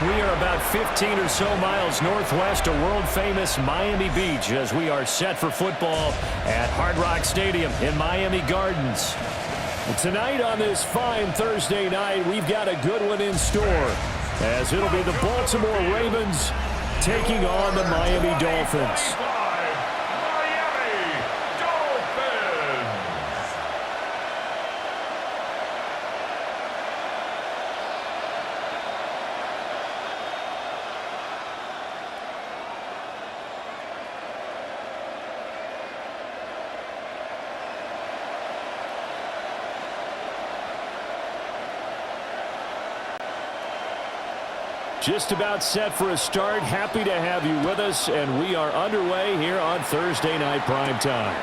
We are about 15 or so miles northwest of world-famous Miami Beach as we are set for football at Hard Rock Stadium in Miami Gardens. And tonight on this fine Thursday night, we've got a good one in store as it'll be the Baltimore Ravens taking on the Miami Dolphins. Just about set for a start. Happy to have you with us, and we are underway here on Thursday Night Primetime.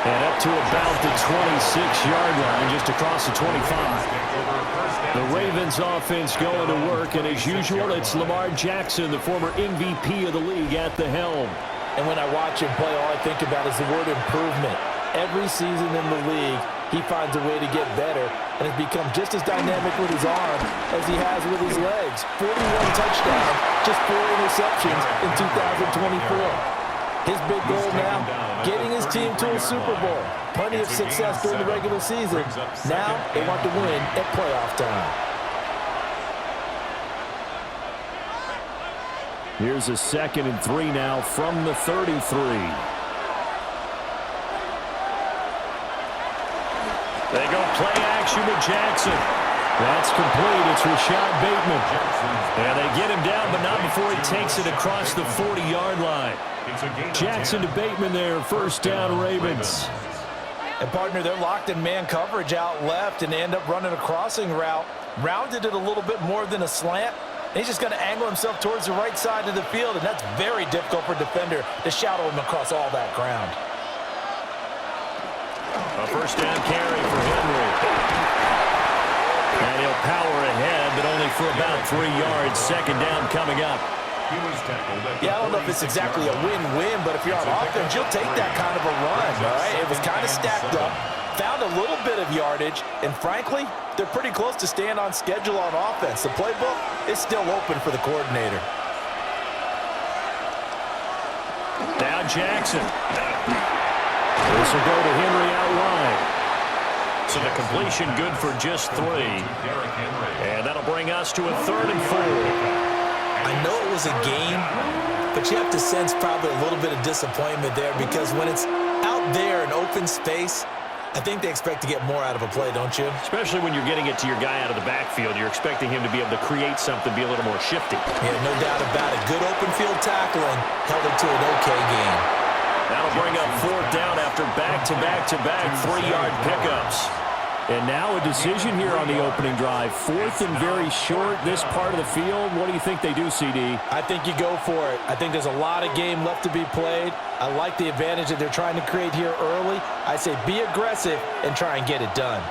And up to about the 26-yard line, just across the 25. The Ravens offense going to work, and as usual, it's Lamar Jackson, the former MVP of the league, at the helm. And when I watch him play, all I think about is the word improvement. Every season in the league, he finds a way to get better, and has become just as dynamic with his arm as he has with his legs. 41 touchdowns, just 4 interceptions in 2024. His big goal now, getting his team to a Super Bowl. Plenty of success during the regular season. Now they want to win at playoff time. Here's a 2nd and 3 now from the 33. They go play action with Jackson. That's complete. It's Rashad Bateman. And they get him down, but not before he takes it across the 40-yard line. Jackson to Bateman there. First down, Ravens. And, partner, they're locked in man coverage out left, and they end up running a crossing route. Rounded it a little bit more than a slant. And he's just going to angle himself towards the right side of the field, and that's very difficult for a defender to shadow him across all that ground. A first down carry for Henry. And he'll power ahead, but only for about 3 yards. Second down coming up. Yeah, I don't know if it's exactly a win-win, but if you're on offense, you'll take that kind of a run, all right? It was kind of stacked up, found a little bit of yardage, and frankly, they're pretty close to staying on schedule on offense. The playbook is still open for the coordinator. Now Jackson. This will go to Henry out wide. So the completion good for just 3. And that'll bring us to a 3rd and 4. I know it was a game, but you have to sense probably a little bit of disappointment there because when it's out there in open space, I think they expect to get more out of a play, don't you? Especially when you're getting it to your guy out of the backfield. You're expecting him to be able to create something, be a little more shifty. Yeah, no doubt about it. Good open field tackling held it to an okay game. That'll bring up 4th down after back-to-back-to-back 3-yard pickups. And now a decision here on the opening drive. 4th and very short, this part of the field. What do you think they do, CD? I think you go for it. I think there's a lot of game left to be played. I like the advantage that they're trying to create here early. I say be aggressive and try and get it done.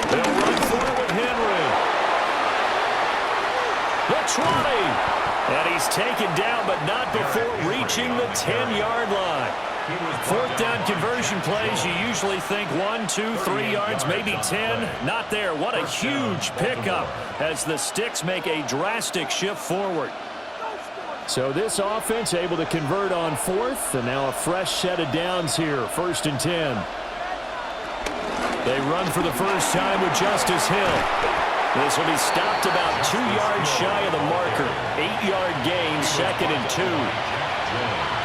They'll run for it with Henry. The 20. And he's taken down, but not before reaching the 10-yard line. 4th down conversion plays, you usually think 1, 2, 3 yards, maybe 10. Not there. What a huge pickup as the Sticks make a drastic shift forward. So this offense able to convert on 4th, and now a fresh set of downs here. 1st and 10. They run for the first time with Justice Hill. This will be stopped about 2 yards shy of the marker. 8-yard gain, 2nd and 2.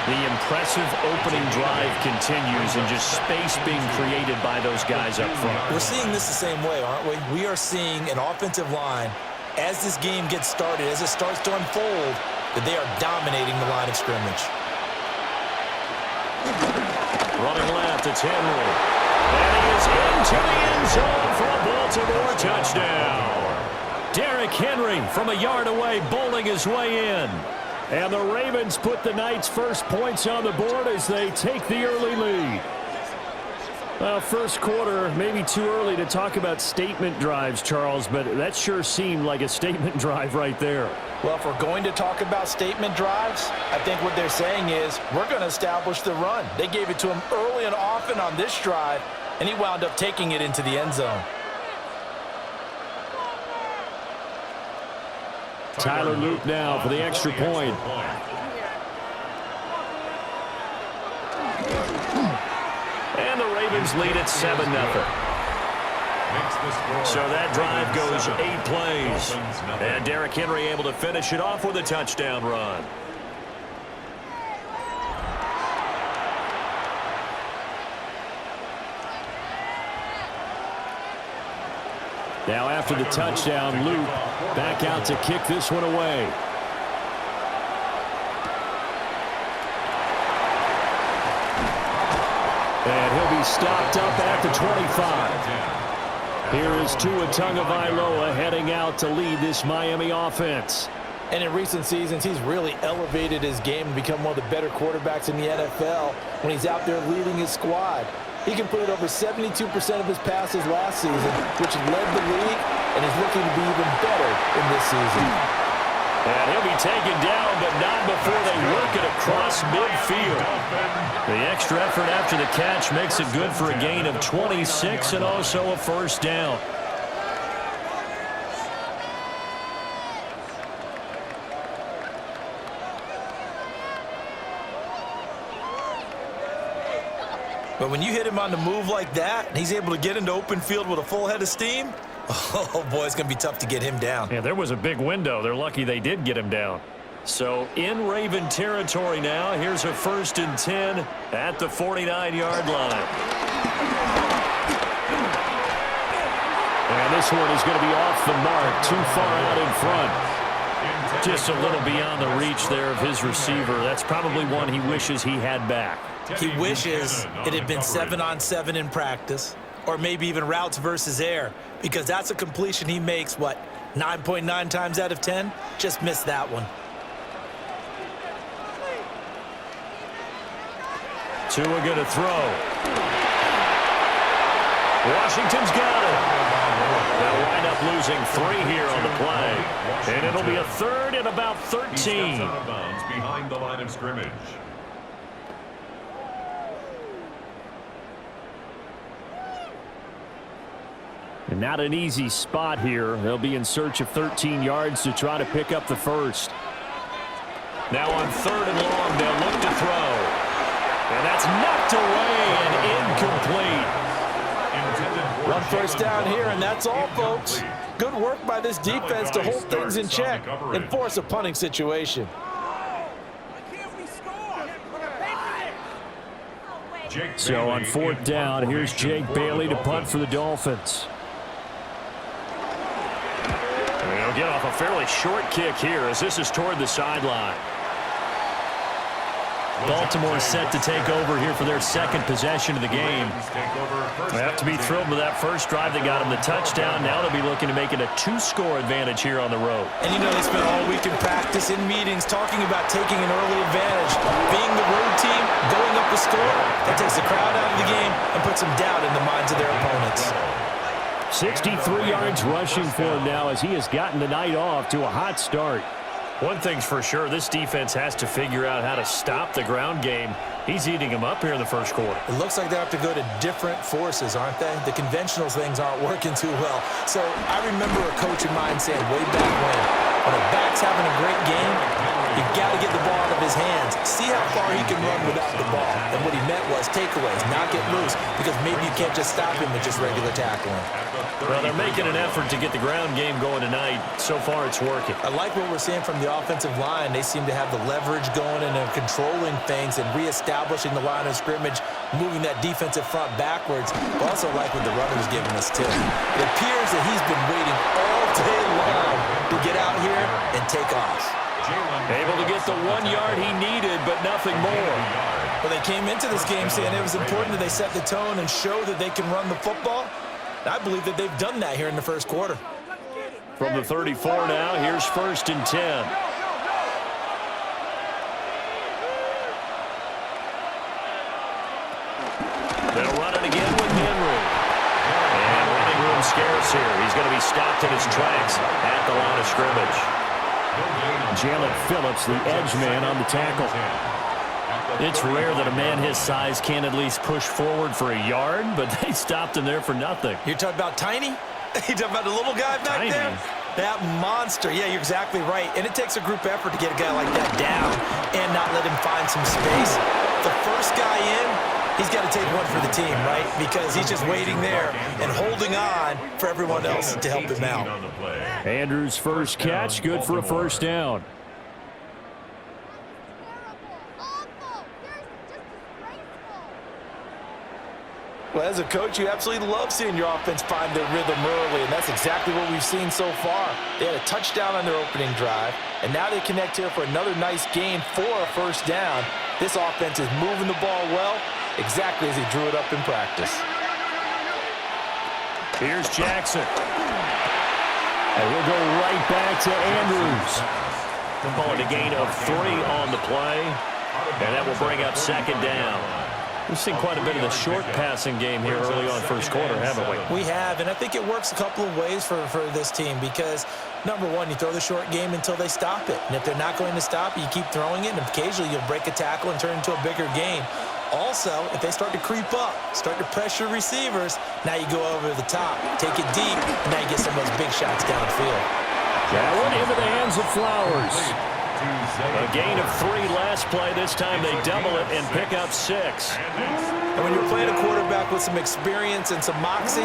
The impressive opening drive continues and just space being created by those guys up front. We're seeing this the same way, aren't we? We are seeing an offensive line, as this game gets started, as it starts to unfold, that they are dominating the line of scrimmage. Running left, it's Henry. And he is into the end zone for a Baltimore touchdown. Derrick Henry from a yard away, bowling his way in. And the Ravens put the Knights' first points on the board as they take the early lead. Well, first quarter, maybe too early to talk about statement drives, Charles, but that sure seemed like a statement drive right there. Well, if we're going to talk about statement drives, I think what they're saying is we're going to establish the run. They gave it to him early and often on this drive, and he wound up taking it into the end zone. Tyler Loop now for the extra point. And the Ravens lead at 7-0. So that drive goes 8 plays. And Derrick Henry able to finish it off with a touchdown run. Now after the touchdown, Luke back out to kick this one away. And he'll be stopped up at the 25. Here is Tua Tagovailoa heading out to lead this Miami offense. And in recent seasons, he's really elevated his game and become one of the better quarterbacks in the NFL when he's out there leading his squad. He completed over 72% of his passes last season, which led the league, and is looking to be even better in this season. And he'll be taken down, but not before they work it across midfield. The extra effort after the catch makes it good for a gain of 26 and also a first down. But when you hit him on the move like that, and he's able to get into open field with a full head of steam, oh, boy, it's going to be tough to get him down. Yeah, there was a big window. They're lucky they did get him down. So in Raven territory now, here's a 1st and 10 at the 49-yard line. And this one is going to be off the mark, too far out in front. Just a little beyond the reach there of his receiver. That's probably one he wishes he had back. He wishes it had been 7-on-7 in practice, or maybe even routes versus air, because that's a completion he makes, 9.9 times out of 10? Just missed that one. Tua going to throw. Washington's got it. They'll wind up losing 3 here on the play. And it'll be a 3rd and about 13. Behind the line of scrimmage. And not an easy spot here. They'll be in search of 13 yards to try to pick up the first. Now on 3rd and long, they'll look to throw. And that's knocked away and incomplete. One first down here, and that's all, folks. Good work by this defense to hold things in check and force a punting situation. So on 4th down, here's Jake Bailey to punt for the Dolphins. They'll get off a fairly short kick here as this is toward the sideline. Baltimore is set to take over here for their 2nd possession of the game. They have to be thrilled with that first drive that got them the touchdown. Now they'll be looking to make it a 2-score advantage here on the road. And you know they spent all week in practice, in meetings, talking about taking an early advantage. Being the road team, going up the score, that takes the crowd out of the game and puts some doubt in the minds of their opponents. 63 yards rushing for him now as he has gotten the night off to a hot start. One thing's for sure, this defense has to figure out how to stop the ground game. He's eating them up here in the first quarter. It looks like they have to go to different forces, aren't they? The conventional things aren't working too well. So I remember a coach of mine saying way back when a back's having a great game, you've got to get the ball out of his hands. See how far he can run without the ball. And what he meant was takeaways, not get loose, because maybe you can't just stop him with just regular tackling. Well, they're making an effort to get the ground game going tonight. So far, it's working. I like what we're seeing from the offensive line. They seem to have the leverage going and are controlling things and reestablishing the line of scrimmage, moving that defensive front backwards. I also like what the runner's giving us, too. It appears that he's been waiting all day long to get out here and take off. Able to get the 1 yard he needed, but nothing more. Well, they came into this game saying it was important that they set the tone and show that they can run the football. I believe that they've done that here in the first quarter. From the 34 now, here's 1st and 10. They'll run it again with Henry. And running room scarce here. He's going to be stopped in his tracks at the line of scrimmage. Jalen Phillips, the edge man on the tackle. It's rare that a man his size can at least push forward for a yard, but they stopped him there for nothing. You're talking about Tiny? You talking about the little guy back there? That monster. Yeah, you're exactly right. And it takes a group effort to get a guy like that down and not let him find some space. The first guy in, he's got to take one for the team, right? Because he's just waiting there and holding on for everyone else to help him out. Andrews' first catch, good for a first down. Well, as a coach, you absolutely love seeing your offense find their rhythm early, and that's exactly what we've seen so far. They had a touchdown on their opening drive, and now they connect here for another nice gain for a first down. This offense is moving the ball well, exactly as he drew it up in practice. Here's Jackson. And he'll go right back to Andrews. Calling a gain of 3 on the play, and that will bring up second down. We've seen quite a bit of the short passing game here early on first quarter, haven't we? We have, and I think it works a couple of ways for this team because, number one, you throw the short game until they stop it. And if they're not going to stop it, you keep throwing it, and occasionally you'll break a tackle and turn it into a bigger gain. Also, if they start to creep up, start to pressure receivers, now you go over the top, take it deep, and now you get some of those big shots downfield. That one into the hands of Flowers. A gain of 3 last play. This time they double it and pick up 6. And when you're playing a quarterback with some experience and some moxie,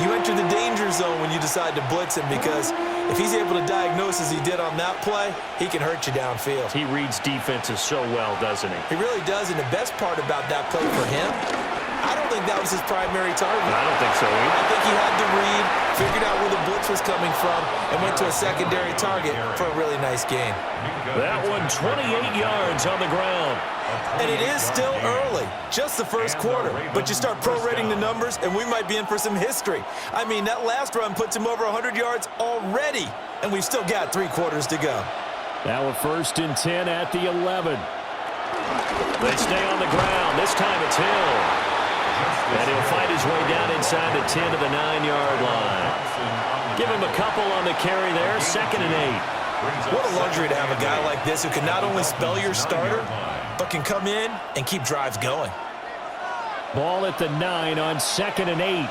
you enter the danger zone when you decide to blitz him because if he's able to diagnose as he did on that play, he can hurt you downfield. He reads defenses so well, doesn't he? He really does, and the best part about that play for him, I don't think that was his primary target. I don't think so either. I think he had to read, figured out where the blitz was coming from, and went to a secondary target for a really nice gain. That one 28 yards on the ground. And it is still early, just the first quarter. But you start prorating the numbers, and we might be in for some history. I mean, that last run puts him over 100 yards already, and we've still got 3 quarters to go. Now a 1st and 10 at the 11. They stay on the ground. This time it's Hill. And he'll fight his way down inside the 10 to the 9-yard line. Give him a couple on the carry there, 2nd and 8. What a luxury to have a guy like this who can not only spell your starter, but can come in and keep drives going. Ball at the 9 on 2nd and 8.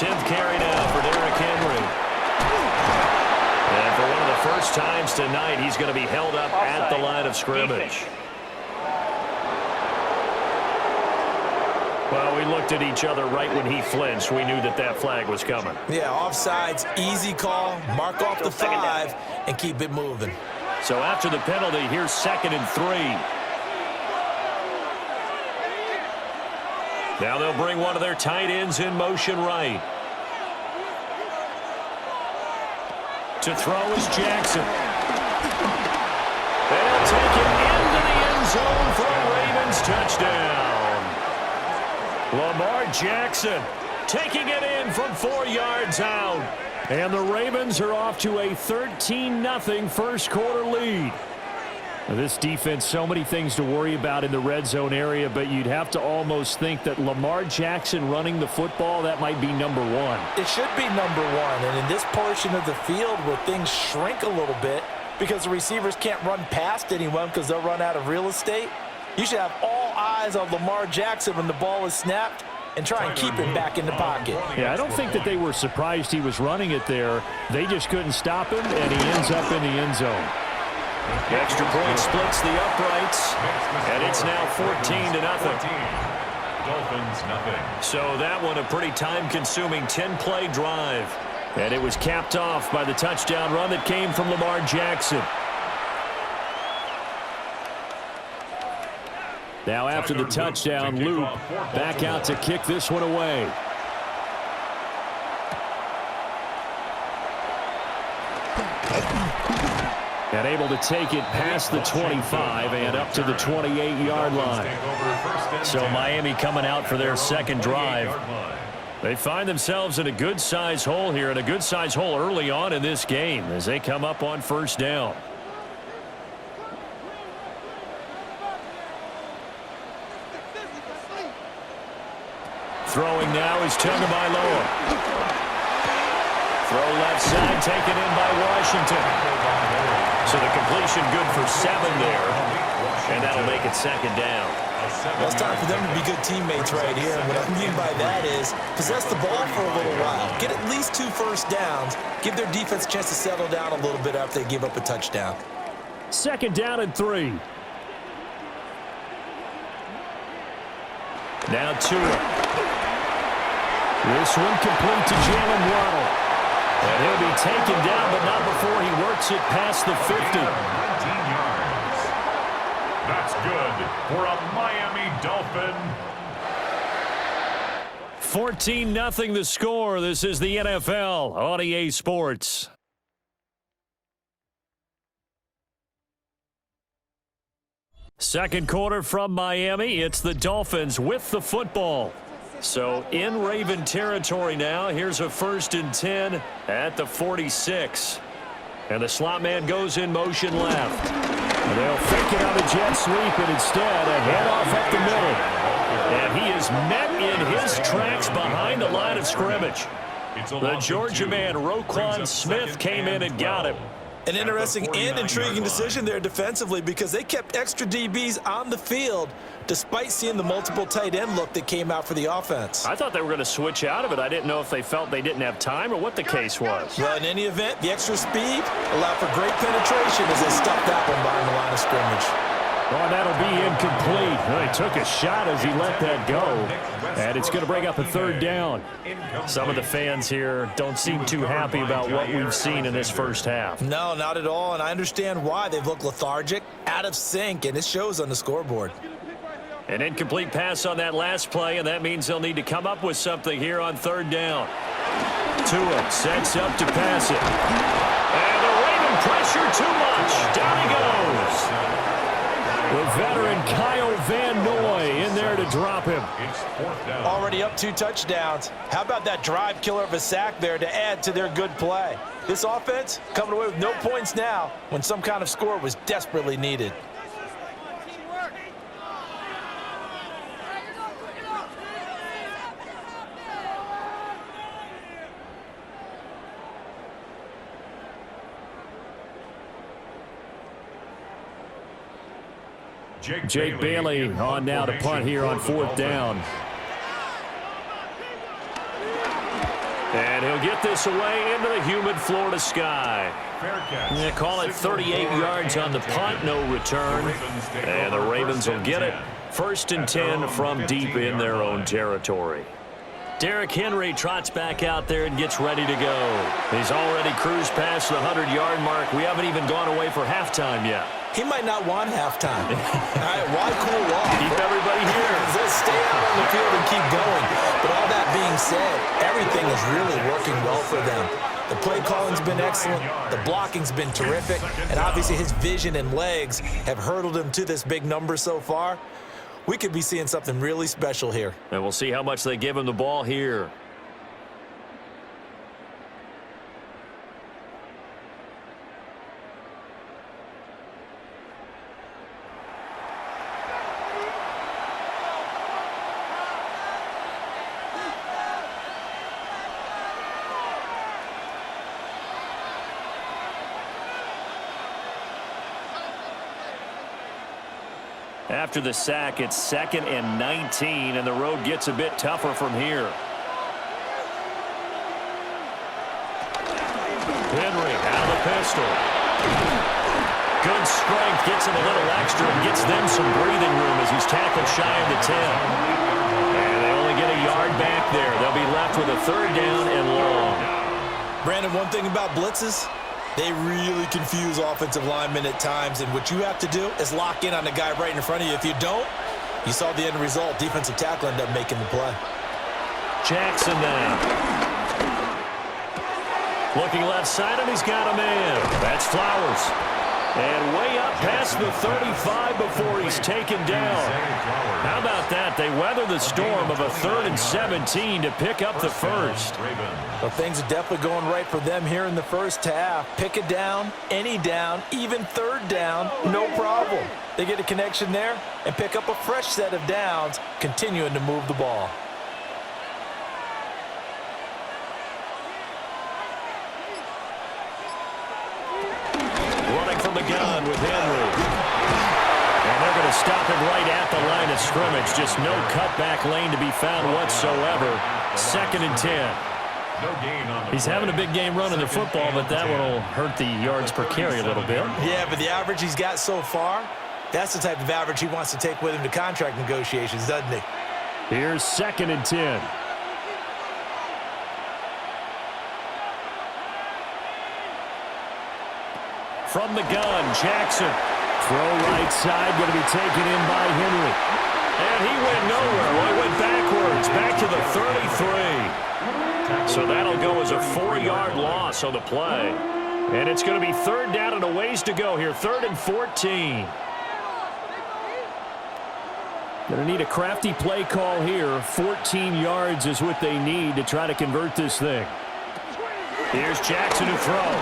10th carry now for Derrick Henry. And for one of the first times tonight, he's going to be held up at the line of scrimmage. Well, we looked at each other right when he flinched. We knew that that flag was coming. Yeah, offsides, easy call, mark off the 5, and keep it moving. So after the penalty, here's 2nd and 3. Now they'll bring one of their tight ends in motion right. To throw is Jackson. They'll take it into the end zone for a Ravens touchdown. Lamar Jackson taking it in from 4 yards out. And the Ravens are off to a 13-0 first quarter lead. Now, this defense, so many things to worry about in the red zone area, but you'd have to almost think that Lamar Jackson running the football, that might be number 1. It should be number 1, and in this portion of the field where things shrink a little bit because the receivers can't run past anyone because they'll run out of real estate, you should have all eyes on Lamar Jackson when the ball is snapped and try and keep him back in the pocket. Yeah, I don't think that they were surprised he was running it there. They just couldn't stop him, and he ends up in the end zone. The extra point splits the uprights, and it's now 14-0. Dolphins, nothing. So that one a pretty time-consuming 10-play drive. And it was capped off by the touchdown run that came from Lamar Jackson. Now after the touchdown loop, back out to kick this one away. And able to take it past the 25 and up to the 28-yard line. So Miami coming out for their 2nd drive. They find themselves in a good-sized hole here, and a good-sized hole early on in this game as they come up on 1st down. Throwing now is Tagovailoa. Throw left side, taken in by Washington. So the completion good for 7 there, and that'll make it 2nd down. Well, it's time for them to be good teammates right here. And what I mean by that is possess the ball for a little while. Get at least 2 first downs. Give their defense a chance to settle down a little bit after they give up a touchdown. 2nd down and 3. Now Tua. This one complete to Jalen Waddle. And he'll be taken down, but not before he works it past the 50. 19 yards. That's good for a Miami Dolphin. 14-0 the score. This is the NFL on EA Sports. Second quarter from Miami. It's the Dolphins with the football. So in Raven territory now. Here's a 1st and 10 at the 46. And the slot man goes in motion left. And they'll fake it on a jet sweep and instead a handoff up the middle. And he is met in his tracks behind the line of scrimmage. The Georgia man, Roquan Smith, came in and got him. An interesting and intriguing decision there defensively because they kept extra DBs on the field despite seeing the multiple tight end look that came out for the offense. I thought they were going to switch out of it. I didn't know if they felt they didn't have time or what the case was. Well, in any event, the extra speed allowed for great penetration as they stuffed that one behind the line of scrimmage. Oh, that'll be incomplete. Well, he took a shot as he let that go. And it's going to bring up a 3rd down. Some of the fans here don't seem too happy about what we've seen in this first half. No, not at all, and I understand why. They've looked lethargic, out of sync, and it shows on the scoreboard. An incomplete pass on that last play, and that means they'll need to come up with something here on 3rd down. Tua sets up to pass it. And the Raven pressure too much. Down he goes. With veteran Kyle Van Noy in there to drop him. It's 4th down. Already up 2 touchdowns. How about that drive killer of a sack there to add to their good play? This offense coming away with no points now when some kind of score was desperately needed. Jake Bailey on now to punt here on 4th down. And he'll get this away into the humid Florida sky. They call it 38 yards on the punt, no return. And the Ravens will get it. 1st and 10 from deep in their own territory. Derrick Henry trots back out there and gets ready to go. He's already cruised past the 100-yard mark. We haven't even gone away for halftime yet. He might not want halftime. All right, why cool off? Keep everybody here. Let's stay out on the field and keep going. But all that being said, everything is really working well for them. The play calling's been excellent. The blocking's been terrific. And obviously his vision and legs have hurdled him to this big number so far. We could be seeing something really special here. And we'll see how much they give him the ball here. After the sack, it's 2nd and 19, and the road gets a bit tougher from here. Henry out of the pistol. Good strength, gets him a little extra and gets them some breathing room as he's tackled shy of the 10. And they only get a yard back there. They'll be left with a 3rd down and long. Brandon, one thing about blitzes, they really confuse offensive linemen at times, and what you have to do is lock in on the guy right in front of you. If you don't, you saw the end result. Defensive tackle ended up making the play. Jackson now. Looking left side, and he's got a man. That's Flowers. And way up past the 35 before he's taken down. How about that? They weather the storm of a 3rd and 17 to pick up the 1st. Well, things are definitely going right for them here in the first half. Pick it down, any down, even 3rd down, no problem. They get a connection there and pick up a fresh set of downs, continuing to move the ball. Running from the gun with Henry. And they're going to stop him right at the line of scrimmage. Just no cutback lane to be found whatsoever. 2nd and 10. He's having a big game running the football, but that one will hurt the yards per carry a little bit. Yeah, but the average he's got so far, that's the type of average he wants to take with him to contract negotiations, doesn't he? Here's 2nd and 10. From the gun, Jackson. Throw right side, going to be taken in by Henry. And he went nowhere. Well, he went backwards, back to the 33. So that'll go as a 4-yard loss on the play. And it's going to be 3rd down and a ways to go here. 3rd and 14. Going to need a crafty play call here. 14 yards is what they need to try to convert this thing. Here's Jackson to throw.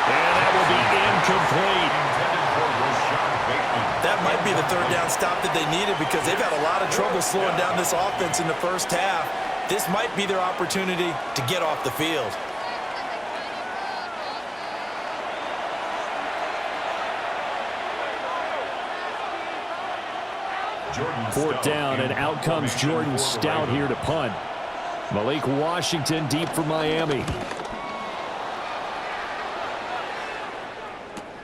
And that will be incomplete. That might be the 3rd down stop that they needed because they've had a lot of trouble slowing down this offense in the first half. This might be their opportunity to get off the field. 4th down, and out comes Jordan Stout here to punt. Malik Washington deep for Miami.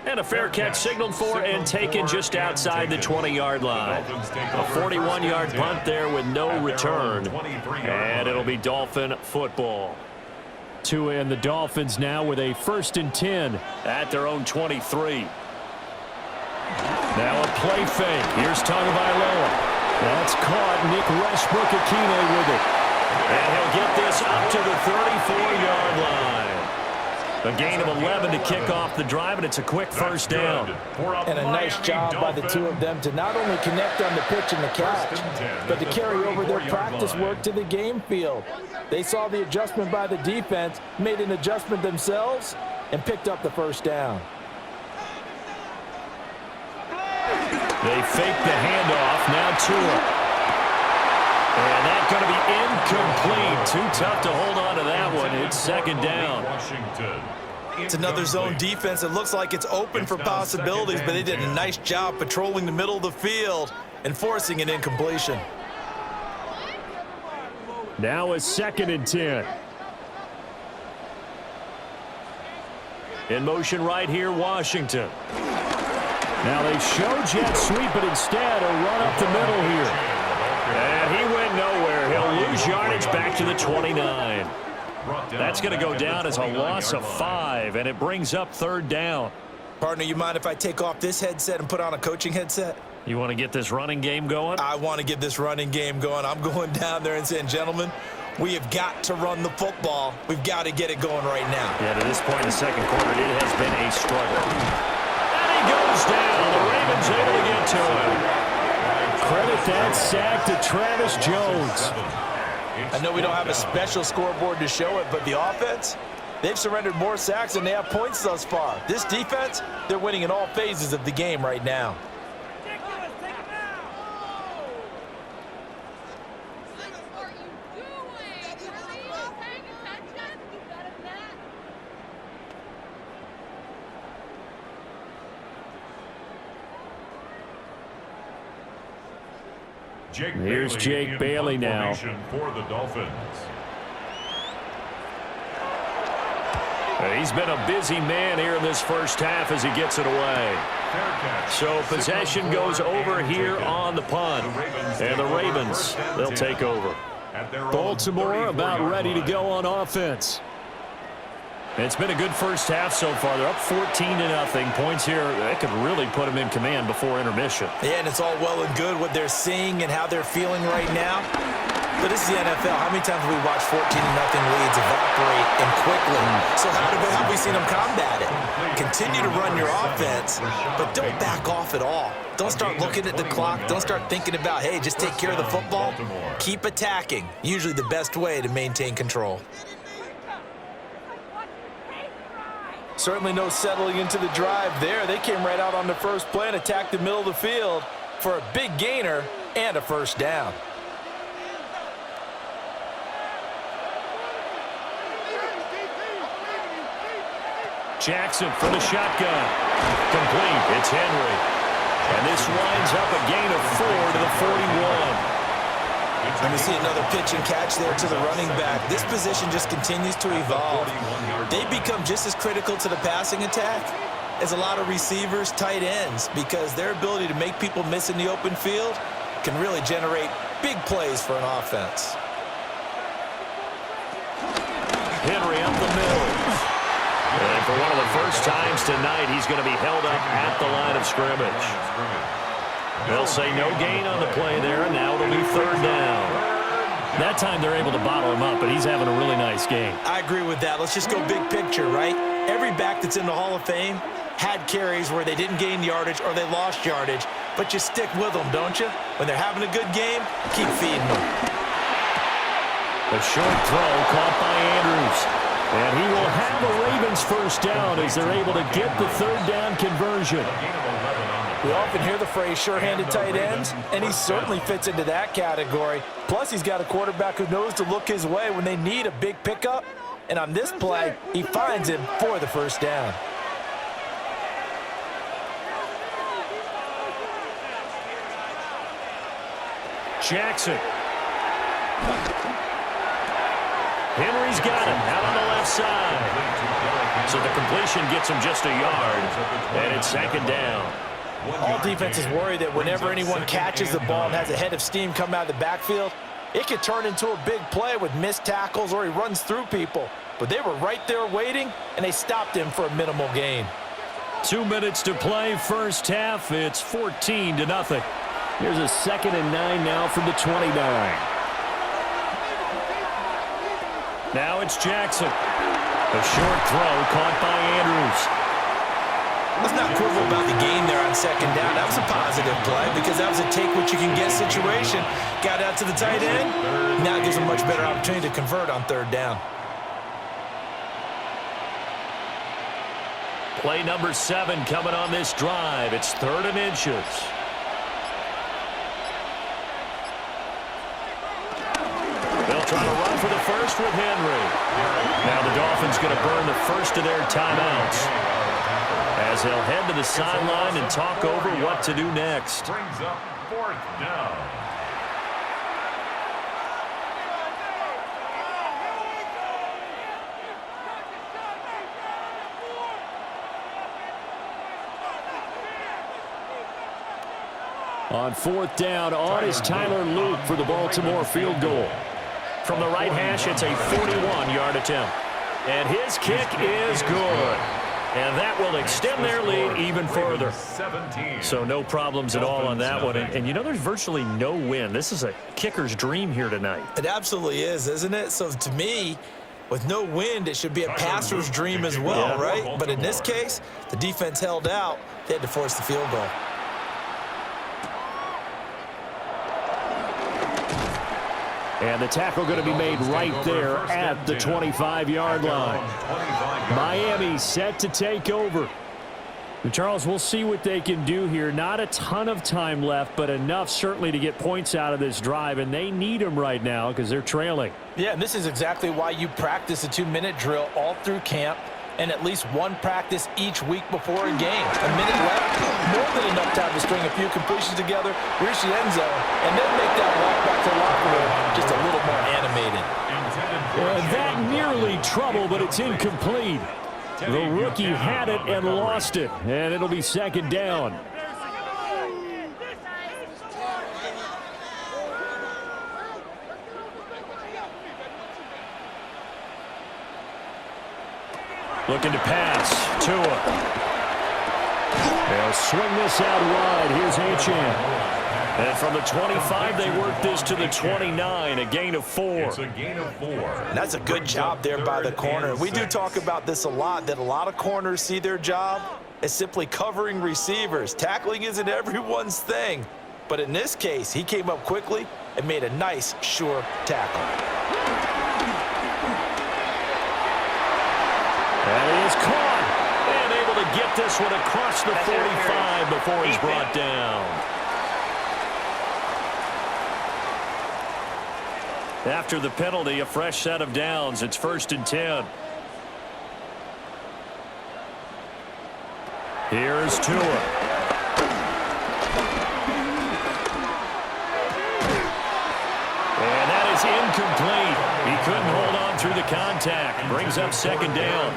And a fair catch signaled for and taken just outside the 20-yard line. A 41-yard punt there with no return. And it'll be Dolphin football. Tua and the Dolphins now with a 1st and 10 at their own 23. Now a play fake. Here's Tagovailoa. That's caught. Nick Westbrook-Akine with it. And he'll get this up to the 34-yard line. A gain of 11 to kick off the drive, and it's a quick 1st down. And a nice job by the two of them to not only connect on the pitch and the catch, but to carry over their practice work to the game field. They saw the adjustment by the defense, made an adjustment themselves, and picked up the 1st down. They fake the handoff. Now Tua. And that's going to be incomplete. Too tough to hold on to that one. It's 2nd down. It's another zone defense. It looks like it's open for possibilities, but they did a nice job patrolling the middle of the field and forcing an incompletion. Now a 2nd and 10. In motion right here, Washington. Now they show jet sweep, but instead a run up the middle here. And he went nowhere. He'll lose yardage back to the 29. That's going to go down as a loss of 5, and it brings up 3rd down. Partner, you mind if I take off this headset and put on a coaching headset? You want to get this running game going? I want to get this running game going. I'm going down there and saying, gentlemen, we have got to run the football. We've got to get it going right now. Yeah, to this point in the 2nd quarter, it has been a struggle. And he goes down. The Ravens able to get to him. Credit that sack to Travis Jones. I know we don't have a special scoreboard to show it, but the offense, they've surrendered more sacks than they have points thus far. This defense, they're winning in all phases of the game right now. Here's Jake Bailey now. For the Dolphins. He's been a busy man here in this 1st half as he gets it away. So possession goes over here on the punt. And the Ravens, they'll take over. Baltimore about ready to go on offense. It's been a good 1st half so far. They're up 14-0. Points here, that could really put them in command before intermission. Yeah, and it's all well and good what they're seeing and how they're feeling right now. But this is the NFL. How many times have we watched 14-0 leads evaporate and quickly? So how have we seen them combat it? Continue to run your offense, but don't back off at all. Don't start looking at the clock. Don't start thinking about, hey, just take care of the football. Keep attacking. Usually the best way to maintain control. Certainly no settling into the drive there. They came right out on the first play and attacked the middle of the field for a big gainer and a 1st down. Jackson for the shotgun. Complete. It's Henry. And this winds up a gain of 4 to the 41. And we see another pitch and catch there to the running back. This position just continues to evolve. They become just as critical to the passing attack as a lot of receivers, tight ends, because their ability to make people miss in the open field can really generate big plays for an offense. Henry up the middle. And for one of the first times tonight, he's going to be held up at the line of scrimmage. They'll say no gain on the play there, and now it'll be 3rd down. That time they're able to bottle him up, but he's having a really nice game. I agree with that. Let's just go big picture, right? Every back that's in the Hall of Fame had carries where they didn't gain yardage or they lost yardage, but you stick with them, don't you? When they're having a good game, keep feeding them. A short throw caught by Andrews. And he will have a Ravens first down as they're able to get the 3rd down conversion. We often hear the phrase sure-handed tight ends, and he certainly fits into that category. Plus, he's got a quarterback who knows to look his way when they need a big pickup. And on this play, he finds him for the first down. Jackson. Henry's got him out on the left side. So the completion gets him just a yard, and it's 2nd down. All defenses worry that whenever anyone catches the ball and has a head of steam come out of the backfield, it could turn into a big play with missed tackles or he runs through people. But they were right there waiting, and they stopped him for a minimal gain. 2 minutes to play, first half. It's 14 to nothing. Here's a 2nd and 9 now from the 29. Now it's Jackson. A short throw caught by Andrews. Let's not quibble about the game there on 2nd down. That was a positive play because that was a take-what-you-can-get situation. Got out to the tight end. Now it gives them a much better opportunity to convert on 3rd down. Play number 7 coming on this drive. It's 3rd and inches. They'll try to run for the first with Henry. Now the Dolphins going to burn the first of their timeouts as they'll head to the sideline and talk over what to do next. Brings up 4th down. On 4th down, on is Tyler Luke for the Baltimore field goal. From the right hash, it's a 41-yard attempt. And his kick is good. And that will extend their lead even further. So no problems at all on that one. And you know, there's virtually no win. This is a kicker's dream here tonight. It absolutely is, isn't it? So to me, with no wind, it should be a passer's dream as well, right? But in this case, the defense held out. They had to force the field goal. And the tackle going to be made right there at the 25-yard line. Miami set to take over. Charles, we'll see what they can do here. Not a ton of time left, but enough certainly to get points out of this drive, and they need them right now because they're trailing. Yeah, and this is exactly why you practice a 2-minute drill all through camp and at least one practice each week before a game. A minute left, more than enough time to string a few completions together, reach the end zone, and then make that walk back to the locker room just a little more animated. That nearly trouble, but it's incomplete. The rookie had it and lost it, and it'll be 2nd down. Looking to pass. Tua. They'll swing this out wide. Here's Achane. And from the 25, they work this to the 29, a gain of 4. It's a gain of 4. And that's a good job there by the corner. We do talk about this a lot, that a lot of corners see their job as simply covering receivers. Tackling isn't everyone's thing. But in this case, he came up quickly and made a nice, sure tackle. And he is caught and able to get this one across the 45 before he's brought down. After the penalty, a fresh set of downs. It's 1st and 10. Here's Tua. And that is incomplete. He couldn't hold on through the contact. Brings up second down.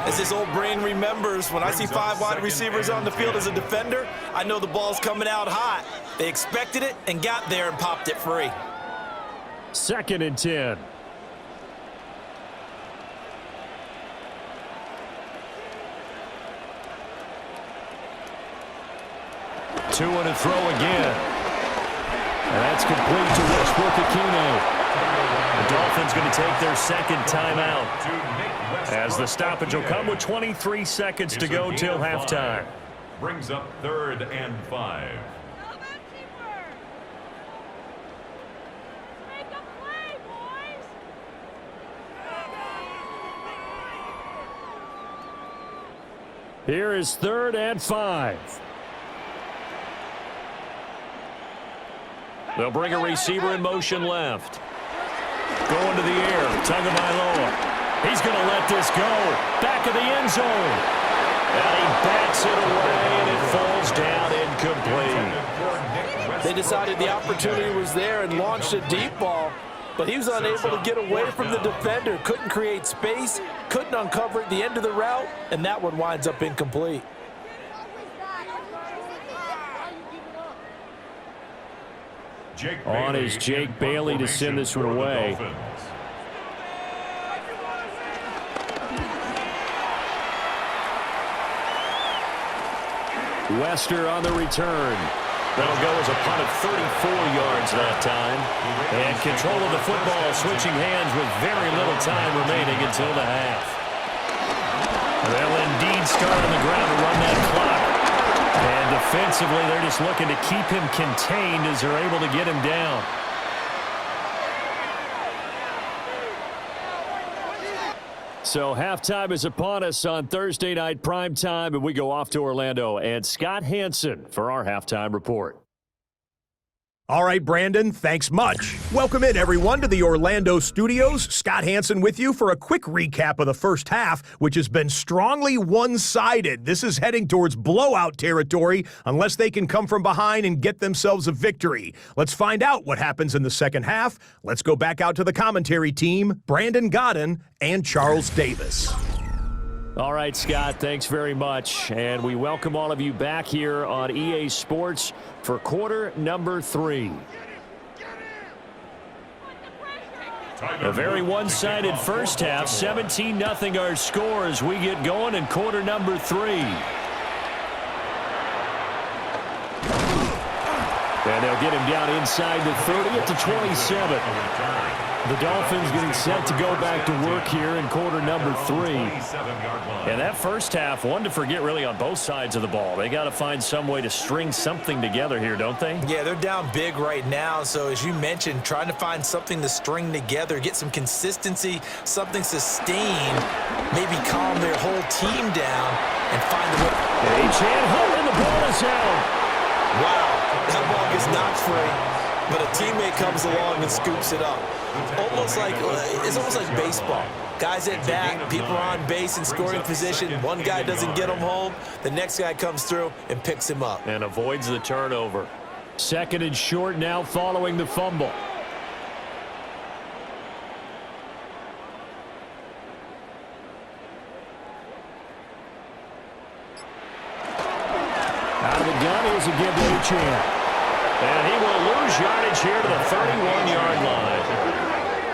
As this old brain remembers, when I see 5 wide receivers on the field as a defender, I know the ball's coming out hot. They expected it and got there and popped it free. 2nd and 10. Tua to throw again. And that's complete to Westbrook-Ikhine. The Dolphins going to take their second timeout, as the stoppage will come with 23 seconds to go till halftime. Brings up 3rd and 5. Here is 3rd and 5. They'll bring a receiver in motion left. Going to the air, Tagovailoa. He's going to let this go. Back of the end zone. And he bats it away, and it falls down incomplete. They decided the opportunity was there and launched a deep ball, but he was unable to get away from the defender. Couldn't create space, couldn't uncover at the end of the route, and that one winds up incomplete. On is Jake Bailey to send this one away. Wester on the return. That'll go as a punt of 34 yards that time. And control of the football switching hands with very little time remaining until the half. They'll indeed start on the ground to run that clock. And defensively, they're just looking to keep him contained as they're able to get him down. So halftime is upon us on Thursday night primetime, and we go off to Orlando. And Scott Hansen for our halftime report. All right, Brandon, thanks much. Welcome in, everyone, to the Orlando studios. Scott Hansen with you for a quick recap of the first half, which has been strongly one-sided. This is heading towards blowout territory unless they can come from behind and get themselves a victory. Let's find out what happens in the second half. Let's go back out to the commentary team, Brandon Godden and Charles Davis. All right, Scott, thanks very much. And we welcome all of you back here on EA Sports for quarter number 3. A very one-sided first half, 17-0 our score as we get going in quarter number 3. And they'll get him down inside the 30 at the 27. The Dolphins getting set to go back to work here in quarter number 3. And that first half, one to forget really on both sides of the ball. They got to find some way to string something together here, don't they? Yeah, they're down big right now. So as you mentioned, trying to find something to string together, get some consistency, something sustained, maybe calm their whole team down and find a way. H.N. Hunt, and the ball is out. Wow, that ball gets knocked free, but a teammate comes along and scoops it up. It's almost like baseball. Guys at bat, people are on base in scoring position. One guy doesn't get him home. The next guy comes through and picks him up. And avoids the turnover. 2nd and short now following the fumble. Out of the gun, here's a give to H.N. And he will lose yardage here to the 31-yard line.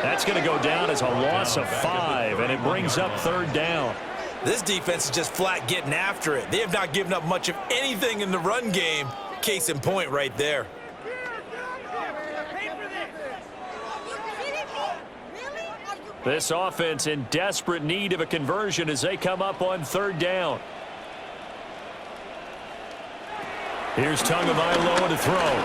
That's going to go down as a loss of 5, and it brings up 3rd down. This defense is just flat getting after it. They have not given up much of anything in the run game. Case in point right there. This offense in desperate need of a conversion as they come up on 3rd down. Here's Tagovailoa to throw.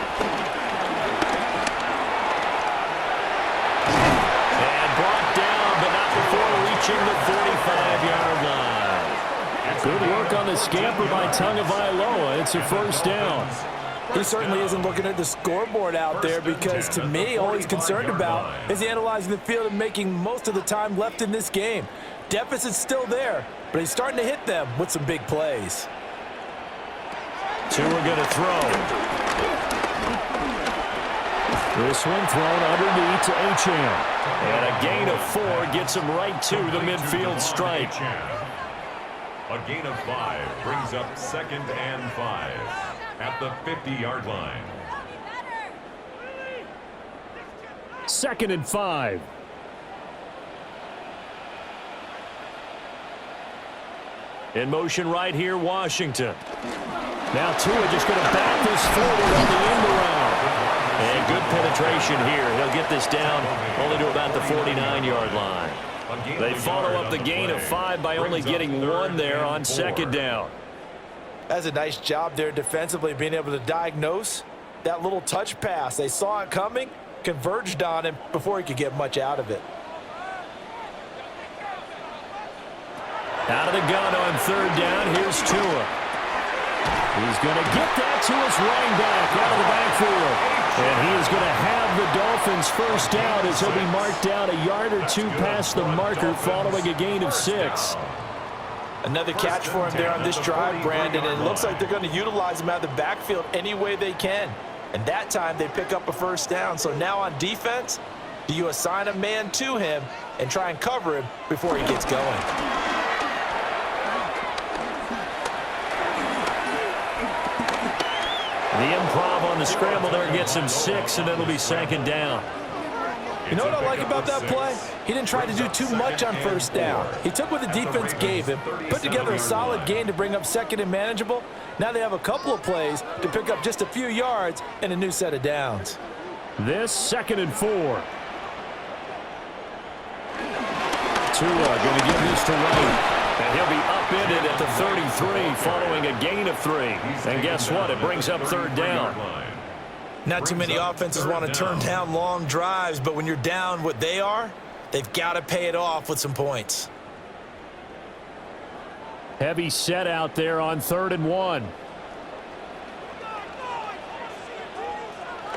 And brought down, but not before reaching the 45-yard line. Good work on the scamper by Tagovailoa. It's a 1st down. He certainly isn't looking at the scoreboard out there because, to me, all he's concerned about is analyzing the field and making most of the time left in this game. Deficit's still there, but he's starting to hit them with some big plays. Two are going to throw. This one thrown underneath to Achane. And a gain of 4 gets him right to the midfield stripe. A gain of 5 brings up 2nd and 5 at the 50-yard line. 2nd and 5. In motion right here, Washington. Now Tua just going to back this forward on the end around. And good penetration here. He'll get this down only to about the 49-yard line. They follow up the gain of 5 by only getting 1 there on 2nd down. That's a nice job there defensively, being able to diagnose that little touch pass. They saw it coming, converged on him before he could get much out of it. Out of the gun on 3rd down, here's Tua. He's going to get that to his running back out of the backfield. And he is going to have the Dolphins first down as he'll be marked down a yard or 2 past the marker following a gain of 6. Another catch for him there on this drive, Brandon, and it looks like they're going to utilize him out of the backfield any way they can. And that time they pick up a first down. So now on defense, do you assign a man to him and try and cover him before he gets going? The improv on the scramble there gets him 6, and it'll be 2nd down. You know what I like about that play? He didn't try to do too much on first down. He took what the defense gave him, put together a solid gain to bring up 2nd and manageable. Now they have a couple of plays to pick up just a few yards and a new set of downs. This 2nd and 4. Tua going to give this to Wright. And he'll be upended at the 33 following a gain of 3. And guess what? It brings up 3rd down. Not too many offenses want to turn down long drives, but when you're down what they are, they've got to pay it off with some points. Heavy set out there on 3rd and 1.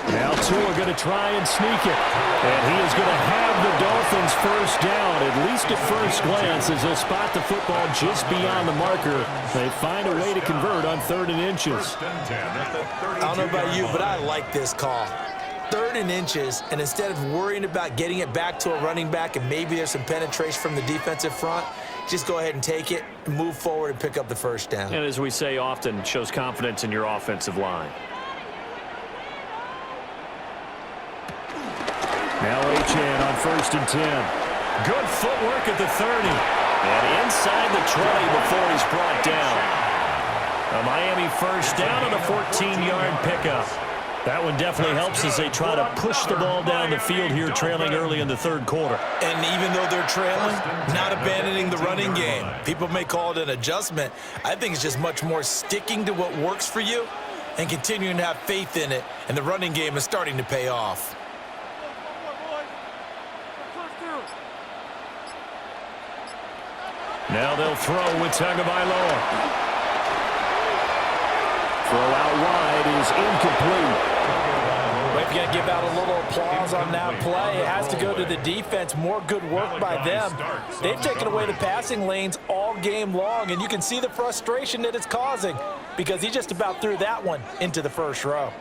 Now Tua going to try and sneak it. And he is going to have the Dolphins first down, at least at first glance, as they'll spot the football just beyond the marker. They find a way to convert on 3rd and inches. I don't know about you, but I like this call. 3rd and inches, and instead of worrying about getting it back to a running back and maybe there's some penetration from the defensive front, just go ahead and take it, move forward, and pick up the first down. And as we say often, shows confidence in your offensive line. Now Achane on 1st and 10. Good footwork at the 30. And inside the 20 before he's brought down. A Miami first down and a 14-yard pickup. That one definitely helps as they try to push the ball down the field here, trailing early in the 3rd quarter. And even though they're trailing, not abandoning the running game. People may call it an adjustment. I think it's just much more sticking to what works for you and continuing to have faith in it. And the running game is starting to pay off. Now they'll throw with Tagovailoa. Throw out wide is incomplete. Well, if you got to give out a little applause on that play, it has to go to the defense. More good work by them. They've taken away the passing lanes all game long, and you can see the frustration that it's causing because he just about threw that one into the first row.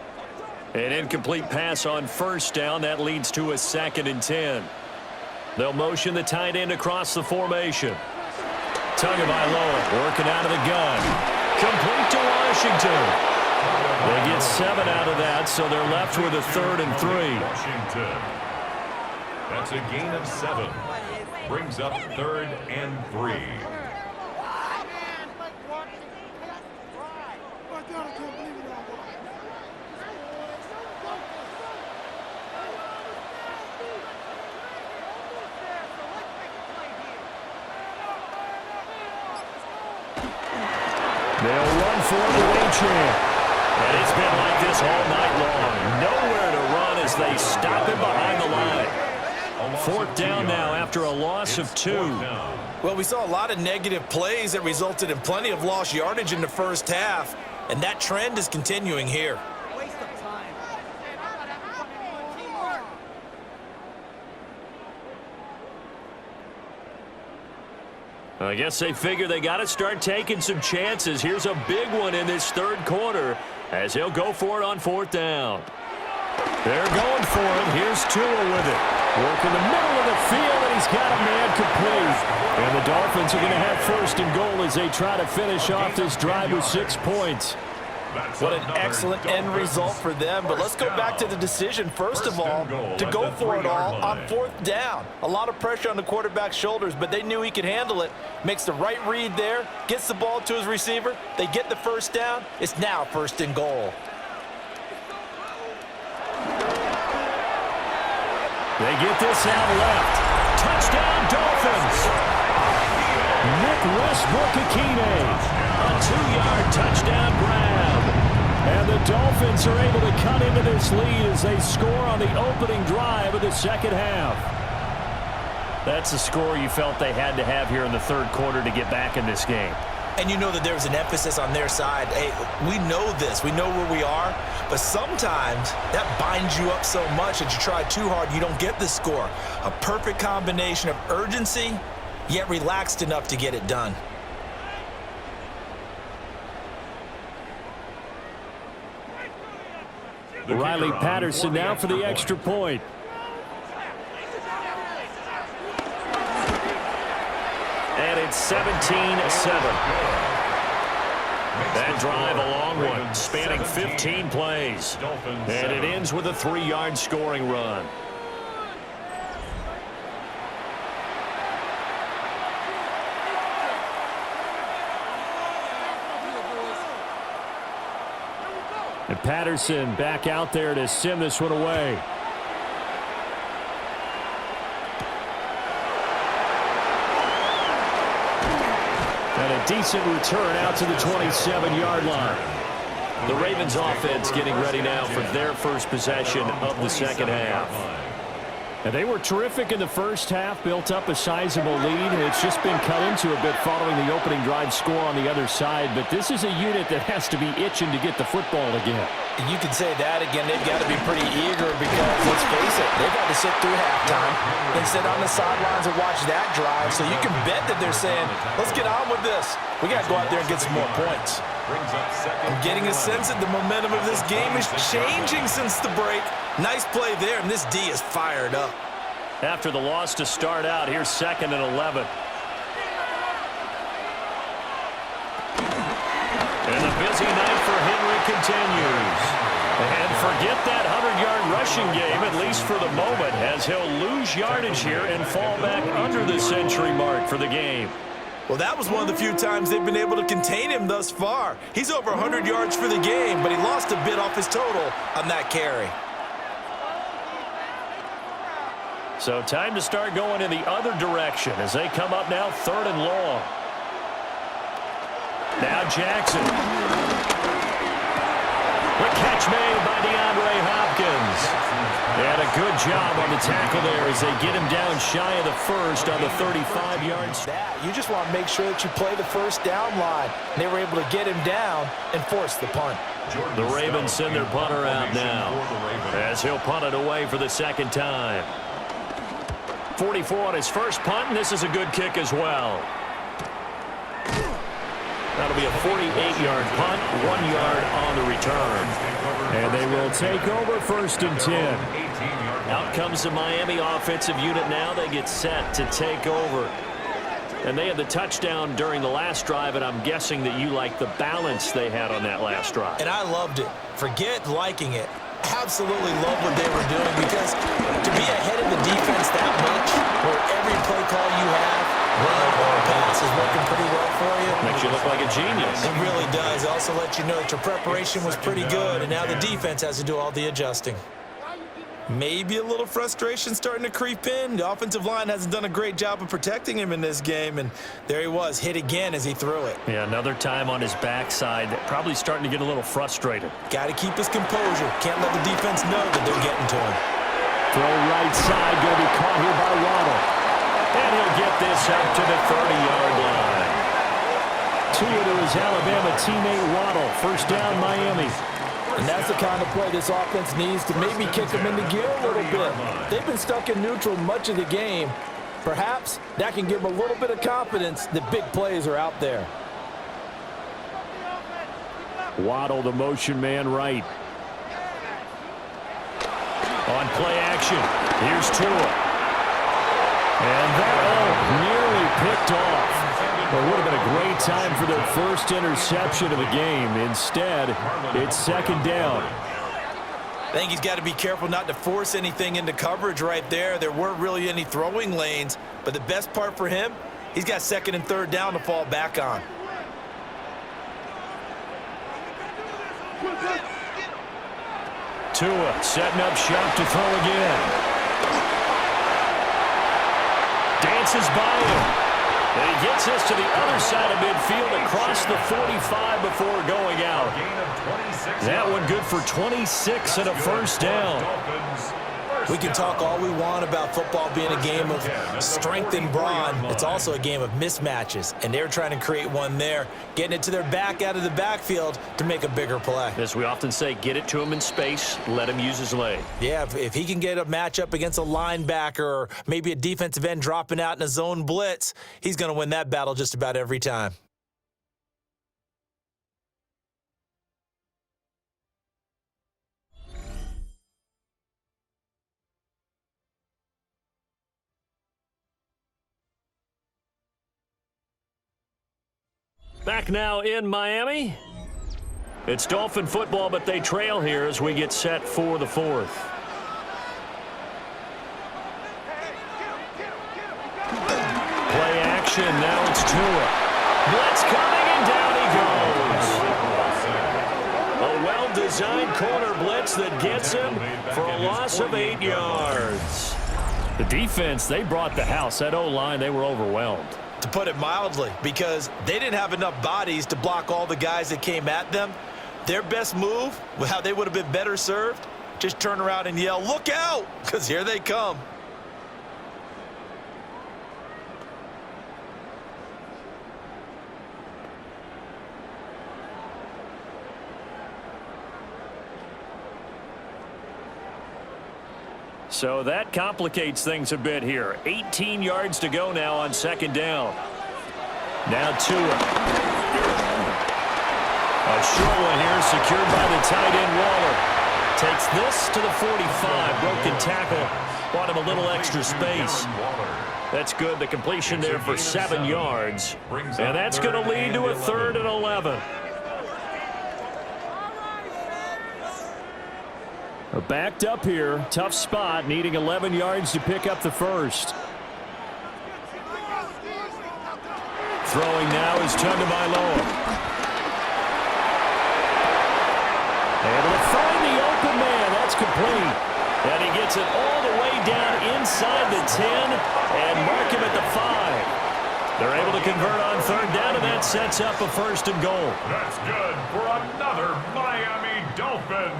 An incomplete pass on first down. That leads to a 2nd and 10. They'll motion the tight end across the formation. Tagovailoa working out of the gun. Complete to Washington. They get 7 out of that, so they're left with a 3rd and 3. Washington. That's a gain of 7. Brings up 3rd and 3. They'll run for it with Achane. And it's been like this all night long. Nowhere to run as they stop him behind the line. 4th down now after a loss of 2. Well, we saw a lot of negative plays that resulted in plenty of lost yardage in the first half, and that trend is continuing here. I guess they figure they got to start taking some chances. Here's a big one in this third quarter as he'll go for it on fourth down. They're going for it. Here's Tua with it. Work in the middle of the field, and he's got a man complete. And the Dolphins are going to have first and goal as they try to finish off this drive with 6 points. What an excellent end result for them. But let's go back to the decision, first of all, to go for it all on fourth down. A lot of pressure on the quarterback's shoulders, but they knew he could handle it. Makes the right read there, gets the ball to his receiver. They get the first down. It's now first and goal. They get this out left. Touchdown, Dolphins. Nick Westbrook-Akine. A 2-yard touchdown grab. And the Dolphins are able to cut into this lead as they score on the opening drive of the second half. That's the score you felt they had to have here in the third quarter to get back in this game. And you know that there's an emphasis on their side. Hey, we know this. We know where we are. But sometimes that binds you up so much that you try too hard, you don't get the score. A perfect combination of urgency, yet relaxed enough to get it done. Riley Patterson now for the extra point. And it's 17-7. That drive, a long one, spanning 15 plays. And it ends with a 3-yard scoring run. And Patterson back out there to sim this one away. And a decent return out to the 27-yard line. The Ravens offense getting ready now for their first possession of the second half. And they were terrific in the first half, built up a sizable lead, and it's just been cut into a bit following the opening drive score on the other side. But this is a unit that has to be itching to get the football again. You could say that again. They've got to be pretty eager because, let's face it, they've had to sit through halftime and sit on the sidelines and watch that drive. So you can bet that they're saying, let's get on with this. We got to go out there and get some more points. I'm getting a sense that the momentum of this game is changing since the break. Nice play there, and this D is fired up. After the loss to start out, here's 2nd and 11. And the busy night for Henry continues. And forget that 100-yard rushing game, at least for the moment, as he'll lose yardage here and fall back under the century mark for the game. Well, that was one of the few times they've been able to contain him thus far. He's over 100 yards for the game, but he lost a bit off his total on that carry. So time to start going in the other direction as they come up now 3rd and long. Now Jackson. The catch made by DeAndre Hopkins. And a good job on the tackle there as they get him down shy of the first on the 35-yard. You just want to make sure that you play the first down line. They were able to get him down and force the punt. The Ravens send their punter out now as he'll punt it away for the second time. 44 on his first punt, and this is a good kick as well. That'll be a 48-yard punt, 1 yard on the return. And they will take over 1st and 10. Out comes the Miami offensive unit now. They get set to take over. And they had the touchdown during the last drive, and I'm guessing that you like the balance they had on that last drive. And I loved it. Forget liking it. Absolutely love what they were doing, because to be ahead of the defense that much, where every play call you have, run or pass, is working pretty well for you. Makes you look like a genius. It really does. It also lets you know that your preparation was pretty good, and now the defense has to do all the adjusting. Maybe a little frustration starting to creep in. The offensive line hasn't done a great job of protecting him in this game, and there he was, hit again as he threw it. Yeah, another time on his backside, probably starting to get a little frustrated. Got to keep his composure. Can't let the defense know that they're getting to him. Throw right side, going to be caught here by Waddle. And he'll get this up to the 30-yard line. Two to his Alabama teammate Waddle. First down, Miami. And that's the kind of play this offense needs to maybe kick them into gear a little bit. They've been stuck in neutral much of the game. Perhaps that can give him a little bit of confidence that big plays are out there. Waddle, the motion man right. On play action, here's Tua. And that nearly picked off. Well, it would have been a great time for their first interception of the game. Instead, it's second down. I think he's got to be careful not to force anything into coverage right there. There weren't really any throwing lanes, but the best part for him, he's got second and third down to fall back on. Tua setting up shop to throw again. Dances by him. And he gets us to the other side of midfield across the 45 before going out. That one good for 26 and a first down. We can talk all we want about football being a game of strength and brawn. It's also a game of mismatches, and they're trying to create one there, getting it to their back out of the backfield to make a bigger play. As we often say, get it to him in space, let him use his leg. Yeah, if he can get a matchup against a linebacker or maybe a defensive end dropping out in a zone blitz, he's going to win that battle just about every time. Back now in Miami. It's Dolphin football, but they trail here as we get set for the fourth. Play action. Now it's Tua. Blitz coming, and down he goes. A well-designed corner blitz that gets him for a loss of 8 yards. The defense, they brought the house. That O-line, they were overwhelmed. To put it mildly, because they didn't have enough bodies to block all the guys that came at them. Their best move, how they would have been better served, just turn around and yell, "Look out!" because here they come. So that complicates things a bit here. 18 yards to go now on second down. Now Tua. A short one here, secured by the tight end Waller. Takes this to the 45. Broken tackle. Bought him a little extra space. That's good. The completion there for 7 yards. And that's going to lead to a 3rd and 11. Backed up here. Tough spot. Needing 11 yards to pick up the first. Throwing now is Tagovailoa. Able to find the open man. That's complete. And he gets it all the way down inside the 10 and mark him at the 5. They're able to convert on third down, and that sets up a 1st and goal. That's good for another Miami Dolphin.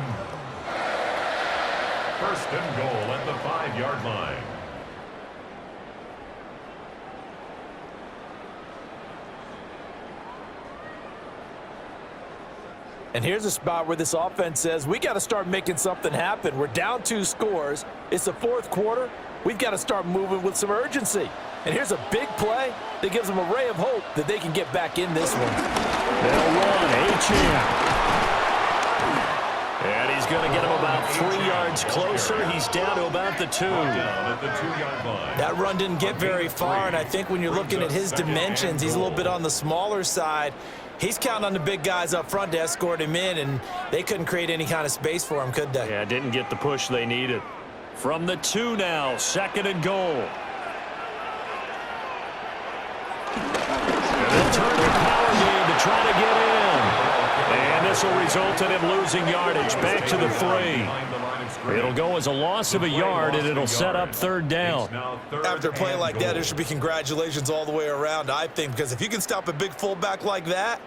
1st and goal at the 5-yard line. And here's a spot where this offense says, we got to start making something happen. We're down 2 scores. It's the 4th quarter. We've got to start moving with some urgency. And here's a big play that gives them a ray of hope that they can get back in this one. They'll run H.M. And he's going to get him about 3 yards closer. He's down to about the 2. That run didn't get very far, and I think when you're looking at his dimensions, he's a little bit on the smaller side. He's counting on the big guys up front to escort him in, and they couldn't create any kind of space for him, could they? Yeah, didn't get the push they needed. From the 2 now, 2nd and goal. And they'll turn the power game to try to get in. And this will result in him losing yardage. Back to the 3. It'll go as a loss of a yard, and it'll set up 3rd down. After a play like that, there should be congratulations all the way around, I think, because if you can stop a big fullback like that,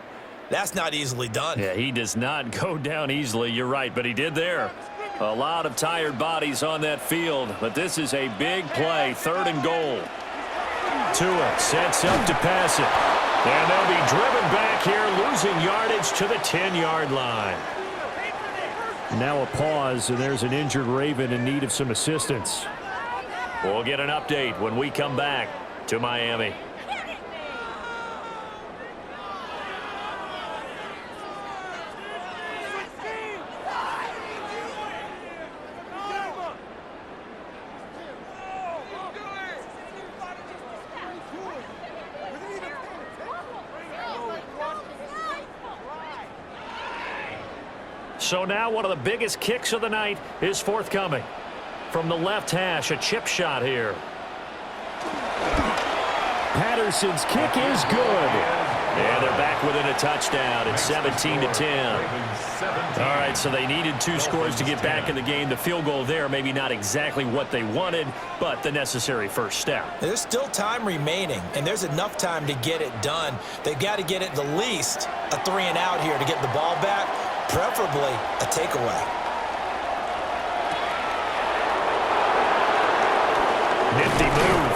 that's not easily done. Yeah, he does not go down easily. You're right, but he did there. A lot of tired bodies on that field, but this is a big play. 3rd and goal. Tua sets up to pass it. And they'll be driven back here, losing yardage to the 10-yard line. Now a pause, and there's an injured Raven in need of some assistance. We'll get an update when we come back to Miami. So now one of the biggest kicks of the night is forthcoming. From the left hash, a chip shot here. Patterson's kick is good. And they're back within a touchdown. It's 17-10. All right, so they needed 2 scores to get back in the game. The field goal there, maybe not exactly what they wanted, but the necessary first step. There's still time remaining, and there's enough time to get it done. They've got to get it the least a 3 and out here to get the ball back, preferably a takeaway. Nifty move.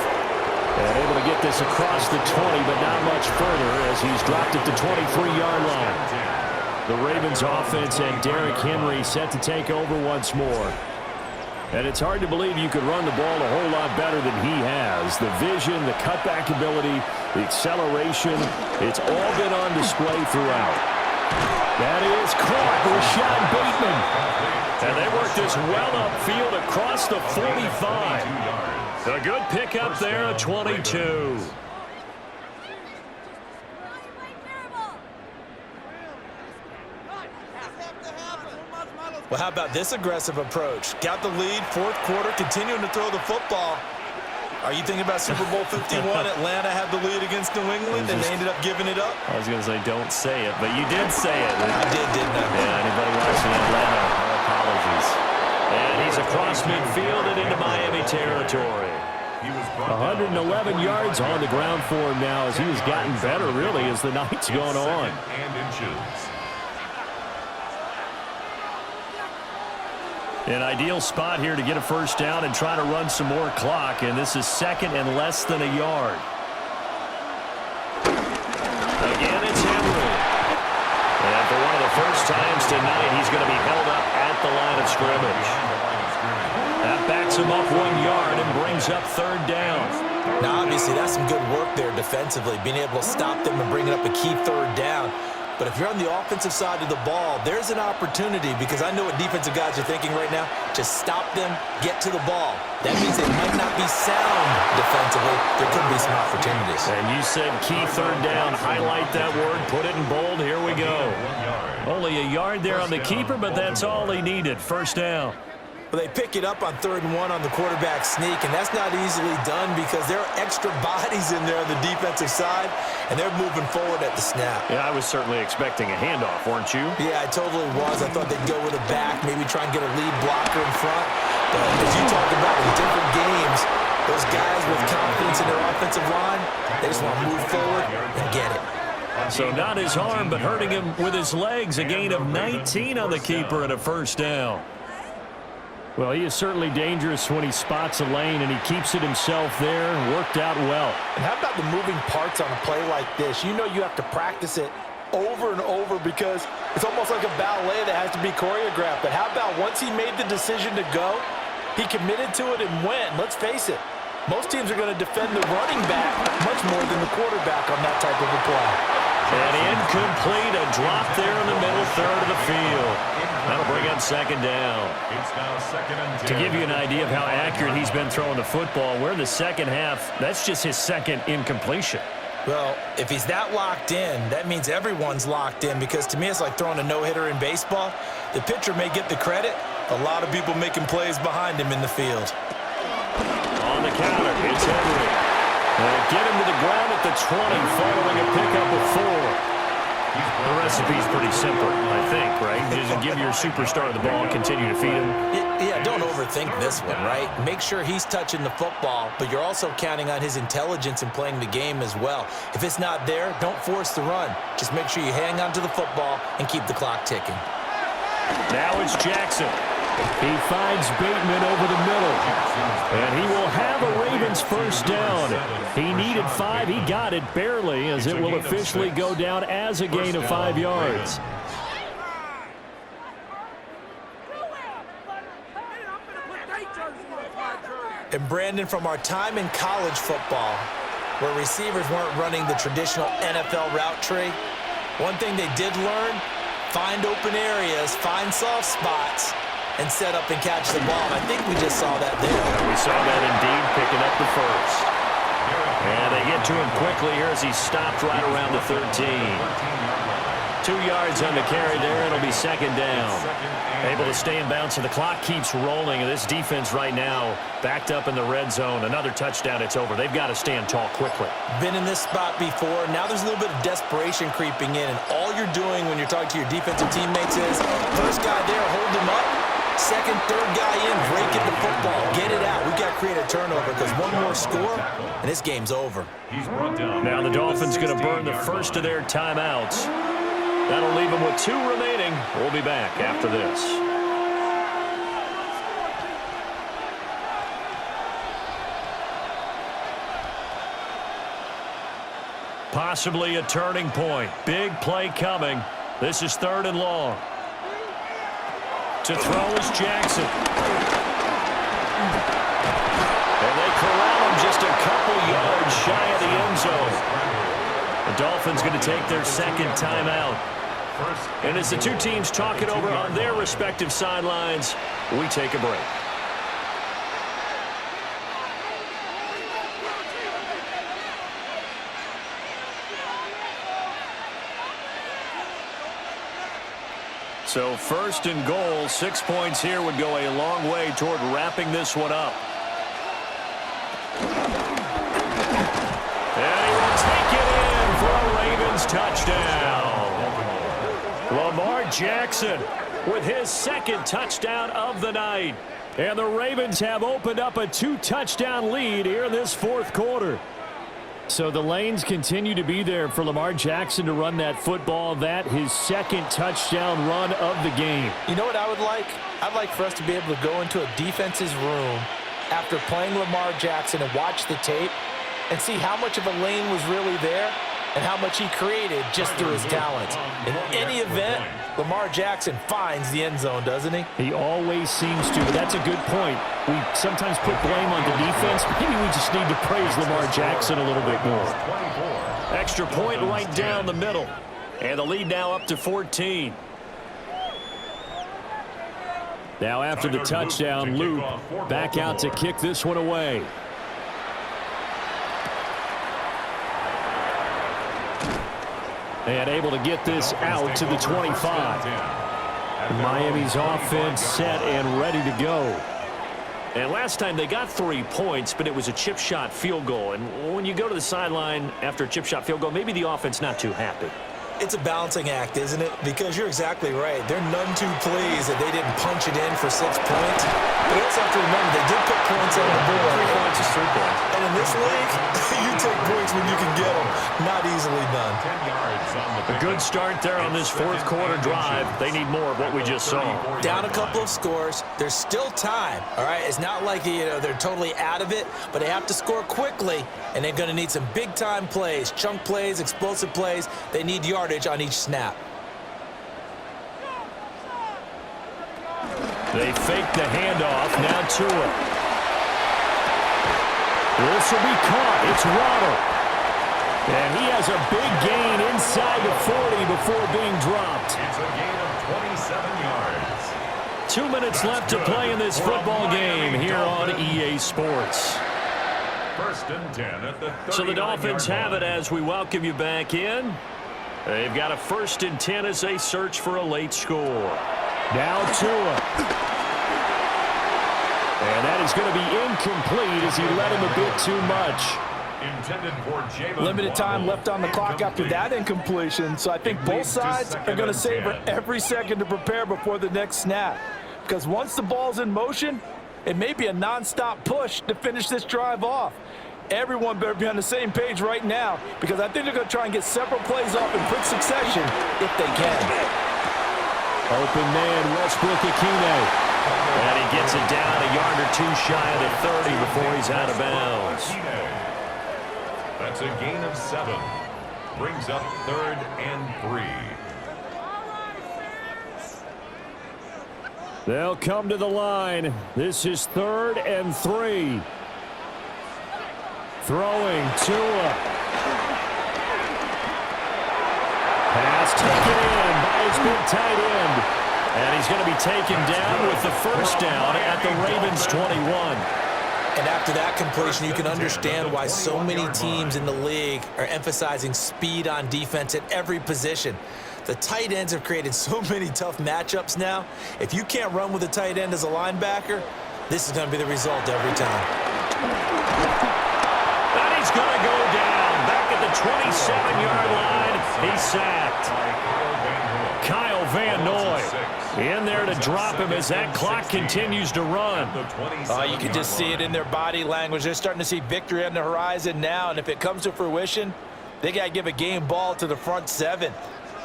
And able to get this across the 20, but not much further as he's dropped at the 23-yard line. The Ravens offense and Derrick Henry set to take over once more. And it's hard to believe you could run the ball a whole lot better than he has. The vision, the cutback ability, the acceleration, it's all been on display throughout. That is caught. Rashad Bateman. And they worked this well upfield across the 45. A good pickup there at 22. Well, how about this aggressive approach? Got the lead, 4th quarter, continuing to throw the football. Are you thinking about Super Bowl 51? Atlanta had the lead against New England, and they ended up giving it up? I was going to say don't say it, but you did say it. I did, didn't I? Yeah, anybody watching Atlanta, our apologies. And he's across midfield and into Miami territory. 111 yards on the ground for him now as he has gotten better, really, as the night's gone on. An ideal spot here to get a first down and try to run some more clock, and this is 2nd and less than a yard. Again, it's Henry. And for one of the first times tonight, he's going to be held up at the line of scrimmage. That backs him up 1 yard and brings up 3rd down. Now, obviously, that's some good work there defensively, being able to stop them and bringing up a key 3rd down. But if you're on the offensive side of the ball, there's an opportunity, because I know what defensive guys are thinking right now. Just stop them, get to the ball. That means they might not be sound defensively. There could be some opportunities. And you said key 3rd down. Highlight that word. Put it in bold. Here we go. Only a yard there on the keeper, but that's all he needed. First down. Well, they pick it up on 3rd and 1 on the quarterback sneak, and that's not easily done because there are extra bodies in there on the defensive side, and they're moving forward at the snap. Yeah, I was certainly expecting a handoff, weren't you? Yeah, I totally was. I thought they'd go with a back, maybe try and get a lead blocker in front. But as you talked about in different games, those guys with confidence in their offensive line, they just want to move forward and get it. So not his arm, but hurting him with his legs. A gain of 19 on the keeper and a first down. Well, he is certainly dangerous when he spots a lane, and he keeps it himself there. Worked out well. And how about the moving parts on a play like this? You know you have to practice it over and over because it's almost like a ballet that has to be choreographed. But how about once he made the decision to go, he committed to it and went. Let's face it, most teams are going to defend the running back much more than the quarterback on that type of a play. And incomplete, a drop there in the middle 3rd of the field. That'll bring up 2nd down. It's now 2nd and 10. To give you an idea of how accurate he's been throwing the football, we're in the second half. That's just his 2nd incompletion. Well, if he's that locked in, that means everyone's locked in, because to me it's like throwing a no-hitter in baseball. The pitcher may get the credit, a lot of people making plays behind him in the field. On the counter, it's Henry. Get him to the ground at the 20, following a pickup of 4. The recipe's pretty simple, I think, right? Just give your superstar the ball and continue to feed him. Yeah, don't overthink this one, right? Make sure he's touching the football, but you're also counting on his intelligence in playing the game as well. If it's not there, don't force the run. Just make sure you hang on to the football and keep the clock ticking. Now it's Jackson. He finds Bateman over the middle. And he will have a Ravens first down. He needed 5. He got it barely, as it will officially go down as a gain of 5 yards. And Brandon, from our time in college football, where receivers weren't running the traditional NFL route tree, one thing they did learn, find open areas, find soft spots, and set up and catch the ball. And I think we just saw that there. Yeah, we saw that indeed, picking up the first. And they get to him quickly here as he stopped right around the 13. 2 yards on the carry there. It'll be second down. Able to stay in bounds, so the clock keeps rolling. And this defense right now backed up in the red zone. Another touchdown, it's over. They've got to stand tall quickly. Been in this spot before. Now there's a little bit of desperation creeping in. And all you're doing when you're talking to your defensive teammates is, first guy there, hold him up. Second, third guy in, break it the football. Get it out. We've got to create a turnover because one more score, and this game's over. Now the Dolphins going to burn the first of their timeouts. That'll leave them with 2 remaining. We'll be back after this. Possibly a turning point. Big play coming. This is 3rd and long. To throw is Jackson. And they corral him just a couple yards shy of the end zone. The Dolphins going to take their second timeout. And as the two teams talk it over on their respective sidelines, we take a break. So 1st and goal, 6 points here would go a long way toward wrapping this one up. And he will take it in for a Ravens touchdown. Lamar Jackson with his 2nd touchdown of the night. And the Ravens have opened up a 2-touchdown lead here in this 4th quarter. So the lanes continue to be there for Lamar Jackson to run that football. That his 2nd touchdown run of the game. You know what I would like? I'd like for us to be able to go into a defense's room after playing Lamar Jackson and watch the tape and see how much of a lane was really there and how much he created just through his talents. In any event, Lamar Jackson finds the end zone, doesn't he? He always seems to. That's a good point. We sometimes put blame on the defense. Maybe we just need to praise Lamar Jackson a little bit more. Extra point right down the middle. And the lead now up to 14. Now after the touchdown, Luke back out to kick this one away. And able to get this out to the 25. Miami's offense set and ready to go. And last time they got 3 points, but it was a chip shot field goal. And when you go to the sideline after a chip shot field goal, maybe the offense not too happy. It's a balancing act, isn't it? Because you're exactly right. They're none too pleased that they didn't punch it in for 6 points. But you also have to remember, they did put points on the board. 3 points is 3 points. And in this league, you take points when you can get them. Not easily done. A good start there on this 4th quarter drive. They need more of what we just saw. Down a couple of scores. There's still time, all right? It's not like, they're totally out of it, but they have to score quickly, and they're going to need some big-time plays, chunk plays, explosive plays. They need yardage on each snap. They fake the handoff. Now Tua. This will be caught. It's Waddle. And he has a big gain inside the 40 before being dropped. It's a gain of 27 yards. 2 minutes left to play in this football game here on EA Sports. 1st and 10 at the 39-yard So the Dolphins have it line. as we welcome you back in. They've got a 1st and 10 as they search for a late score. Now Tua. And that is going to be incomplete as he led him a bit too much. Intended for Jalen Limited time Waddle. left on the clock after that incompletion, so I think both sides are going to savor every second to prepare before the next snap. Because once the ball's in motion, it may be a nonstop push to finish this drive off. Everyone better be on the same page right now, because I think they're going to try and get several plays off in quick succession if they can. Open man, Westbrook-Ikhine. And he gets it down a yard or 2 shy of the 30 before he's out of bounds. That's a gain of 7. Brings up 3rd and 3. They'll come to the line. This is 3rd and 3. Throwing Tua. Pass taken in by his big tight end. And he's going to be taken down with the first down at the Ravens 21. And after that completion, you can understand why so many teams in the league are emphasizing speed on defense at every position. The tight ends have created so many tough matchups now. If you can't run with a tight end as a linebacker, this is going to be the result every time. And he's going to go down back at the 27-yard line. He's sacked. Kyle Van Noy in there to drop him as that clock continues to run. You can just see it in their body language. They're starting to see victory on the horizon now, and if it comes to fruition, they got to give a game ball to the front seven.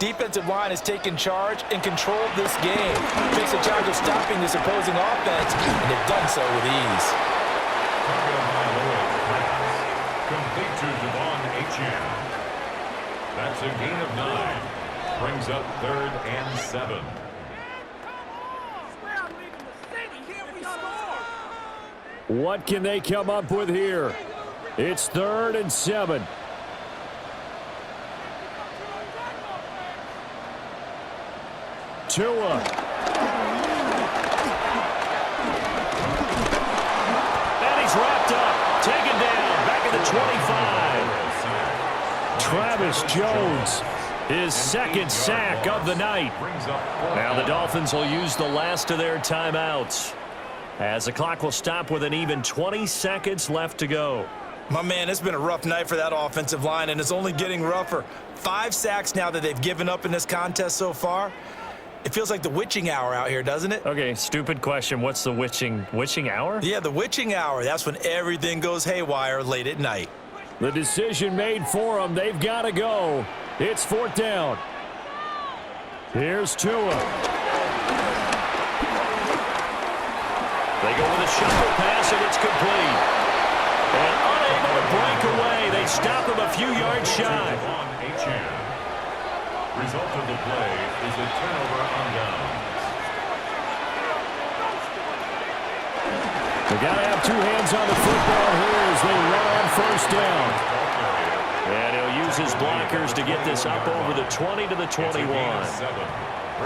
Defensive line has taken charge and controlled this game. Takes a charge of stopping this opposing offense, and they've done so with ease. Complete to Devon Achane. That's a gain of 9. Brings up 3rd and 7. What can they come up with here? It's 3rd and 7. Tua. And he's wrapped up. Taken down. Back at the 25. Travis Jones. His second sack of the night. Now the Dolphins will use the last of their timeouts, as the clock will stop with an even 20 seconds left to go. My man, it's been a rough night for that offensive line, and it's only getting rougher. 5 sacks now that they've given up in this contest so far. It feels like the witching hour out here, doesn't it? Okay, stupid question. What's the witching hour? Yeah, the witching hour. That's when everything goes haywire late at night. The decision made for them. They've got to go. It's 4th down. Here's Tua. They go with a shuffle pass, and it's complete. And unable to break away. They stop him a few yards shy. Result of the play is a turnover on downs. They got to have 2 hands on the football here as they run on 1st down. And he'll use his blockers to get this up over the 20 to the 21.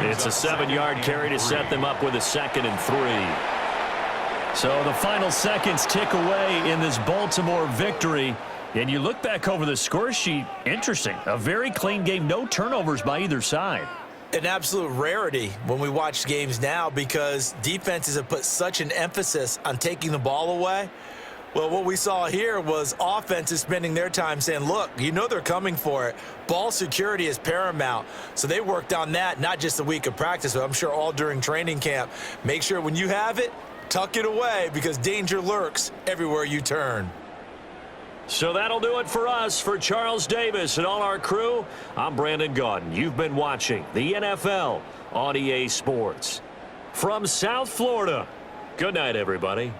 It's a 7-yard carry to set them up with a 2nd and 3. So the final seconds tick away in this Baltimore victory. And you look back over the score sheet, interesting. A very clean game, no turnovers by either side. An absolute rarity when we watch games now because defenses have put such an emphasis on taking the ball away. Well, what we saw here was offenses spending their time saying, look, you know they're coming for it. Ball security is paramount. So they worked on that, not just a week of practice, but I'm sure all during training camp. Make sure when you have it, tuck it away because danger lurks everywhere you turn. So that'll do it for us. For Charles Davis and all our crew, I'm Brandon Gaudin. You've been watching the NFL on EA Sports. From South Florida, good night, everybody.